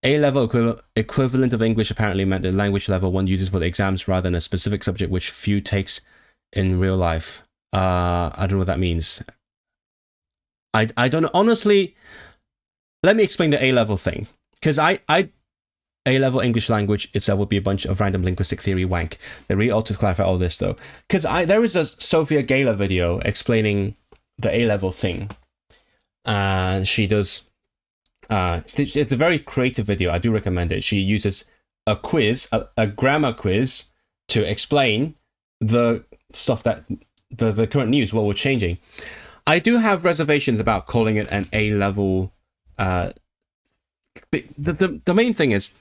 A-level equivalent of English apparently meant the language level one uses for the exams rather than a specific subject which few takes in real life. I don't know what that means. I don't know. Honestly, let me explain the A-level thing. Because A-level English language itself would be a bunch of random linguistic theory wank. They really ought to clarify all this, though. Because there is a Sophia Gala video explaining the A-level thing. And she does... it's a very creative video. I do recommend it. She uses a quiz, a grammar quiz, to explain the stuff that... the current news, what we're changing. I do have reservations about calling it an A-level... the main thing is,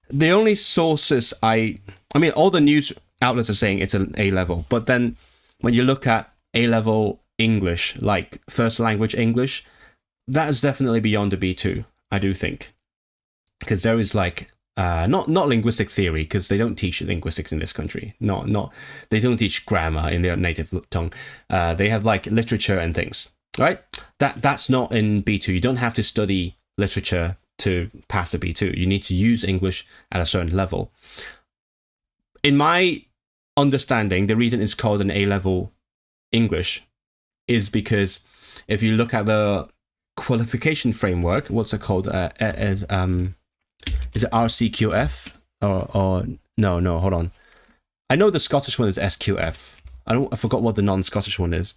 the only sources I mean, all the news outlets are saying it's an A-level, but then when you look at A-level English, like first language English, that is definitely beyond the B2, I do think. Because there is like, not linguistic theory, because they don't teach linguistics in this country. They don't teach grammar in their native tongue. They have like literature and things, right? That's not in B2. You don't have to study literature to pass the B2. You need to use English at a certain level. In my understanding, the reason it's called an A-level English is because if you look at the qualification framework, what's it called? Is it RCQF or no? Hold on. I know the Scottish one is SQF. I forgot what the non-Scottish one is.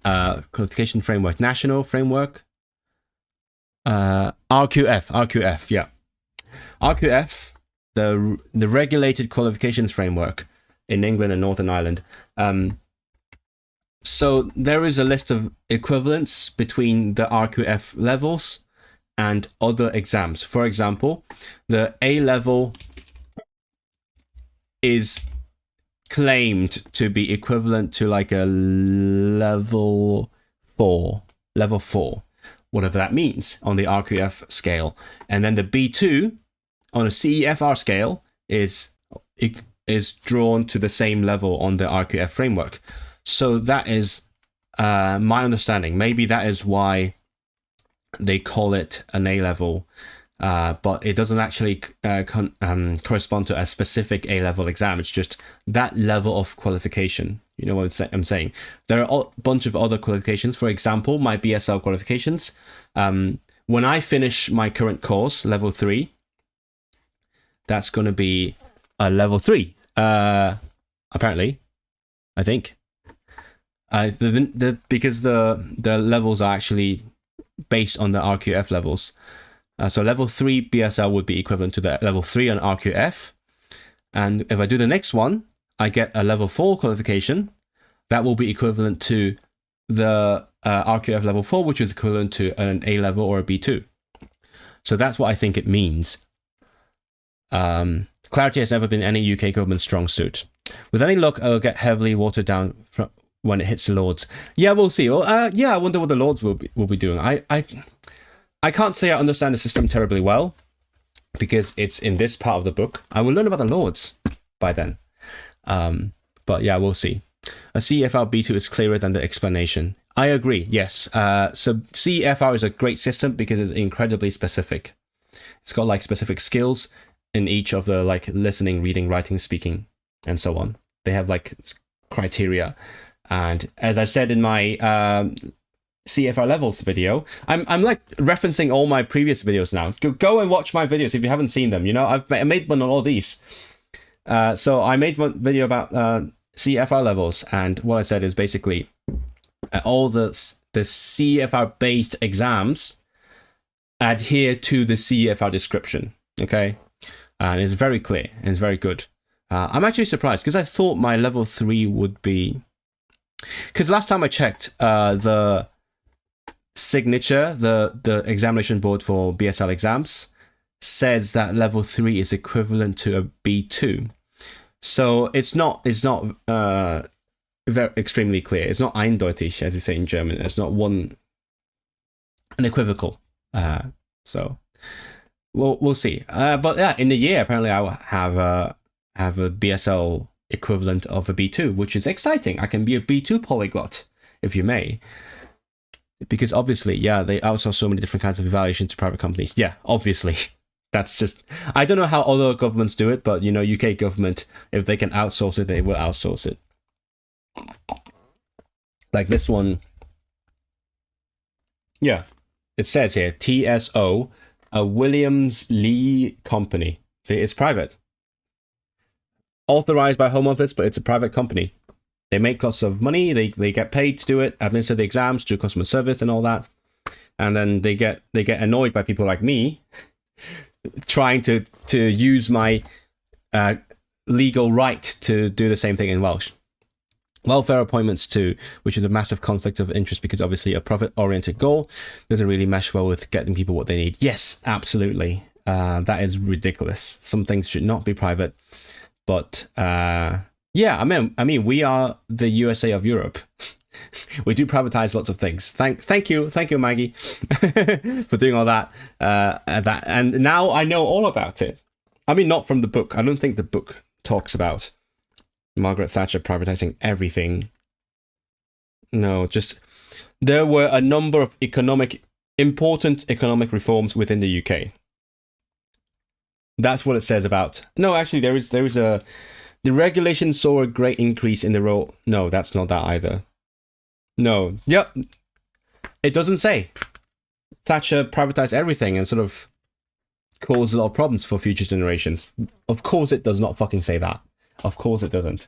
Qualification framework, national framework. RQF, yeah. RQF, the regulated qualifications framework in England and Northern Ireland. So there is a list of equivalents between the RQF levels and other exams. For example, the A level is claimed to be equivalent to like a level 4, whatever that means on the RQF scale. And then the B2 on a CEFR scale is drawn to the same level on the RQF framework. So that is my understanding. Maybe that is why they call it an A level, but it doesn't actually correspond to a specific A level exam. It's just that level of qualification. You know what I'm saying? There are a bunch of other qualifications. For example, my BSL qualifications. When I finish my current course, level 3, that's going to be a level 3. Apparently, I think. Because the levels are actually based on the RQF levels. So level 3 BSL would be equivalent to the level 3 on RQF. And if I do the next one, I get a level 4 qualification. That will be equivalent to the RQF level 4, which is equivalent to an A level or a B2. So that's what I think it means. Clarity has never been any UK government strong suit. With any luck, it'll get heavily watered down when it hits the Lords. Yeah, we'll see. Well, yeah, I wonder what the Lords will be doing. I can't say I understand the system terribly well, because it's in this part of the book. I will learn about the Lords by then. But yeah, we'll see. A CEFR B2 is clearer than the explanation. I agree, yes. So CEFR is a great system because it's incredibly specific. It's got like specific skills in each of the like listening, reading, writing, speaking, and so on. They have like criteria. And as I said in my CFR levels video, I'm like referencing all my previous videos now. Go and watch my videos if you haven't seen them. You know, I made one on all these. So I made one video about CFR levels, and what I said is basically all the CFR based exams adhere to the CFR description. Okay, and it's very clear and it's very good. I'm actually surprised because I thought my level 3 would be, because last time I checked, the signature, the examination board for BSL exams says that level 3 is equivalent to a B2. So it's not very extremely clear. It's not eindeutig, as you say in German. It's not unequivocal. So we'll see. But yeah, in the year apparently I will have a BSL equivalent of a B2, which is exciting. I can be a B2 polyglot, if you may. Because obviously, yeah, they outsource so many different kinds of evaluation to private companies. Yeah, obviously. That's just, I don't know how other governments do it, but UK government, if they can outsource it, they will outsource it. Like this one. Yeah, it says here, TSO, a Williams Lee company. See, it's private. Authorized by Home Office, but it's a private company. They make lots of money, they get paid to do it, administer the exams, do customer service and all that. And then they get annoyed by people like me trying to use my legal right to do the same thing in Welsh. Welfare appointments too, which is a massive conflict of interest because obviously a profit-oriented goal doesn't really mesh well with getting people what they need. Yes, absolutely. That is ridiculous. Some things should not be private. But yeah, I mean, we are the USA of Europe. We do privatize lots of things. Thank you, Maggie, for doing all that. And now I know all about it. I mean, not from the book. I don't think the book talks about Margaret Thatcher privatizing everything. No, just there were a number of important economic reforms within the UK. That's what it says about. No, actually, there is the regulation saw a great increase in the role. No, that's not that either. No, yep, it doesn't say. Thatcher privatized everything and sort of caused a lot of problems for future generations. Of course, it does not fucking say that. Of course, it doesn't.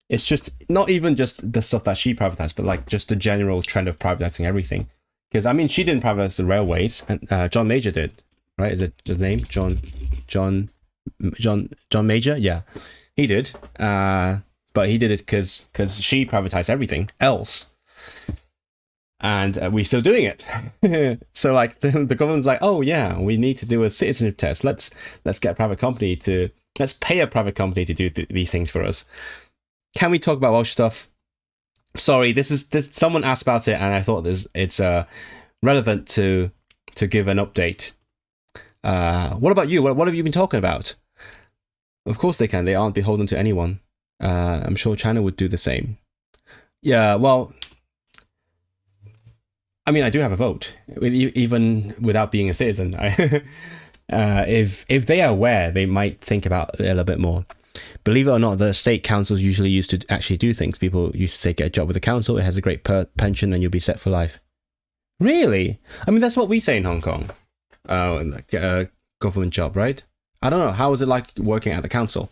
It's just not even just the stuff that she privatized, but like just the general trend of privatizing everything. Because I mean, she didn't privatize the railways, and John Major did. Right? Is it the name? John Major? Yeah, he did. But he did it because she privatized everything else, and we're still doing it. So like the government's like, oh yeah, we need to do a citizenship test. Let's get a private company let's pay a private company to do these things for us. Can we talk about Welsh stuff? Sorry, this someone asked about it, and I thought it's relevant to give an update. What about you? What have you been talking about? Of course they can. They aren't beholden to anyone. I'm sure China would do the same. Yeah, well, I mean, I do have a vote, even without being a citizen. If they are aware, they might think about it a little bit more. Believe it or not, the state councils usually used to actually do things. People used to say, get a job with the council. It has a great pension and you'll be set for life. Really? I mean, that's what we say in Hong Kong. Get a government job, right? I don't know. How is it like working at the council?